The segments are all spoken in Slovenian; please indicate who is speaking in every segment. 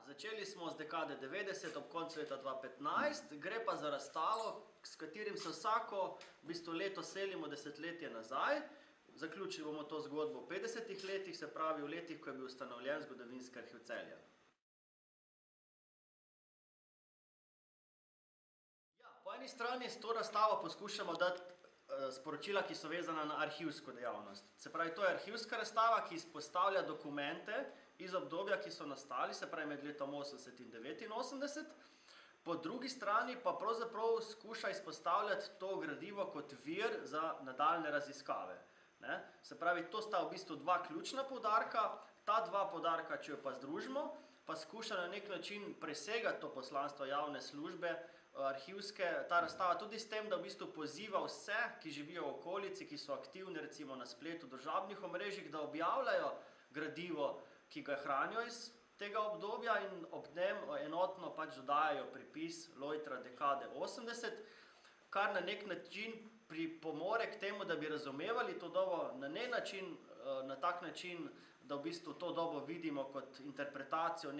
Speaker 1: Začeli smo z dekade 90 ob koncu leta 2015, gre pa za razstavo, s katerim se vsako leto selimo desetletje nazaj. Zaključili bomo to zgodbo v 50 letih, se pravi v letih, ko je bil ustanovljen Zgodovinski arhiv Celje. Ja, po eni strani s to razstavo poskušamo dati sporočila, ki so vezana na arhivsko dejavnost. Se pravi, to je arhivska razstava, ki izpostavlja dokumente iz obdobja, ki so nastali, se pravi med letom 80 in 89. Po drugi strani pa pravzaprav skuša izpostavljati to gradivo kot vir za nadaljne raziskave. Se pravi, to sta v bistvu dva ključna poudarka, ta dva poudarka, če jo pa združimo, pa skuša na nek način presegati to poslanstvo javne službe, arhivske, ta razstava tudi s tem, da v bistvu poziva vse, ki živijo v okolici, ki so aktivni recimo na spletu, družabnih omrežjih, da objavljajo gradivo, ki ga hranijo iz tega obdobja in ob njem enotno pač dodajajo pripis lojtra dekade 80, kar na nek način pripomore k temu, da bi razumevali to dobo na tak način, da v bistvu to dobo vidimo kot interpretacijo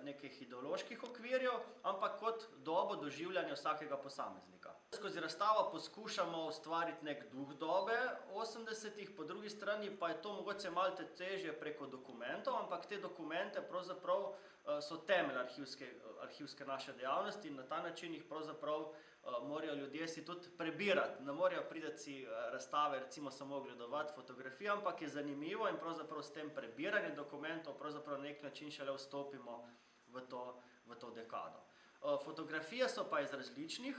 Speaker 1: nekih ideoloških okvirjev, ampak kot dobo doživljanja vsakega posameznika. Skozi razstavo poskušamo ustvariti nek duh dobe 80-ih, po drugi strani pa je to mogoče malo težje preko dokumentov, ampak te dokumente pravzaprav so temelj arhivske naše dejavnosti in na ta način jih pravzaprav morajo ljudje si tudi prebirati. Ne morajo priti si razstave recimo samo ogledovati fotografije, ampak je zanimivo in pravzaprav s tem prebiranjem dokumentov pravzaprav na nek način šele vstopimo v to dekado. Fotografije so pa iz različnih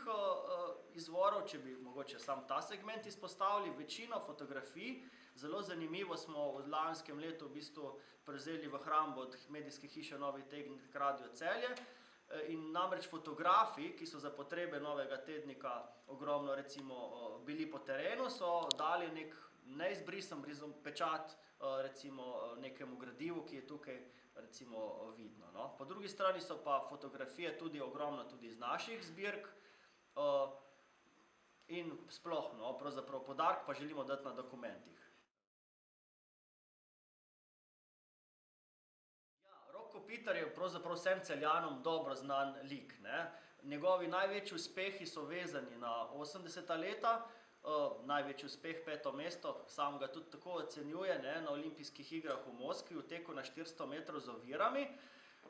Speaker 1: izvorov, če bi mogoče sam ta segment izpostavili. Večino fotografij, zelo zanimivo smo v lanskem letu v bistvu prevzeli v hrambo od medijske hiše Novi tednik Radio Celje. In namreč fotografi, ki so za potrebe novega tednika ogromno recimo bili po terenu, so dali nek neizbrisan pečat recimo nekemu gradivu, ki je tukaj recimo vidno. Po drugi strani so pa fotografije tudi ogromno tudi iz naših zbirk in sploh pravzaprav poudarek pa želimo dati na dokumentih. Rok Kopitar je pravzaprav vsem Celjanom dobro znan lik. Njegovi največji uspehi so vezani na 80. leta, največji uspeh 5. mesto, sam ga tudi tako ocenjuje, na olimpijskih igrah v Moskvi, v teku na 400 metrov z ovirami.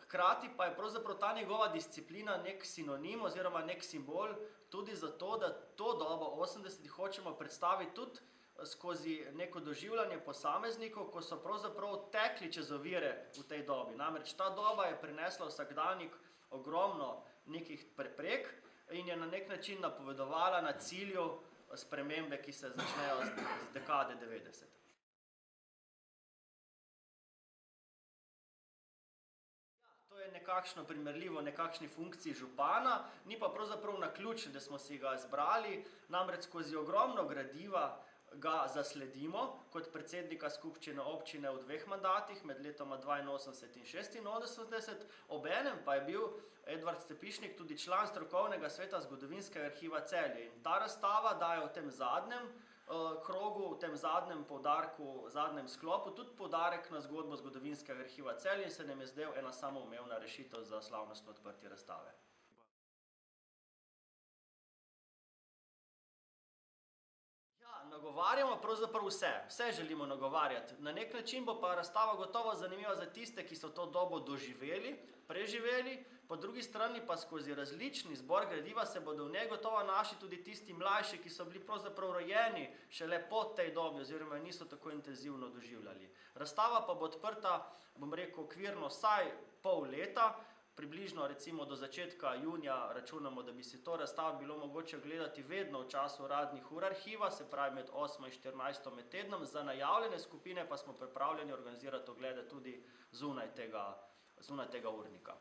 Speaker 1: Hkrati pa je pravzaprav ta njegova disciplina nek sinonim oziroma nek simbol tudi zato, da to dobo 80-ih hočemo predstaviti tudi skozi neko doživljanje posameznikov, ko so pravzaprav tekli čez ovire v tej dobi. Namreč ta doba je prinesla vsakdanjik ogromno nekih preprek in je na nek način napovedovala na cilju spremembe, ki se začnejo z dekade 90. To je nekakšno primerljivo nekakšni funkciji župana, ni pa pravzaprav naključno, da smo si ga izbrali, namreč skozi ogromno gradiva ga zasledimo kot predsednika skupščine občine v 2 mandatih med letoma 82 in 86, obenem pa je bil Edvard Stepišnik tudi član strokovnega sveta Zgodovinskega arhiva Celje. In ta razstava daje v tem zadnjem krogu, v tem zadnjem poudarku, zadnjem sklopu tudi poudarek na zgodbo Zgodovinskega arhiva Celje in se nam je zdel ena samoumevna rešitev za slavnostno odprtje razstave. Ja, nagovarjamo pravzaprav vse želimo nagovarjati. Na nek način bo pa razstava gotovo zanimiva za tiste, ki so to dobo doživeli, preživeli, po drugi strani pa skozi različni zbor gradiva se bodo v njej gotovo našli tudi tisti mlajši, ki so bili pravzaprav rojeni šele po tej dobi oziroma niso tako intenzivno doživljali. Razstava pa bo odprta, bom rekel, okvirno vsaj pol leta, približno recimo do začetka junija računamo, da bi si to razstavo bilo mogoče gledati vedno v času uradnih ur arhiva, se pravi med 8. in 14. med tednom, za najavljene skupine pa smo pripravljeni organizirati oglede tudi zunaj tega urnika.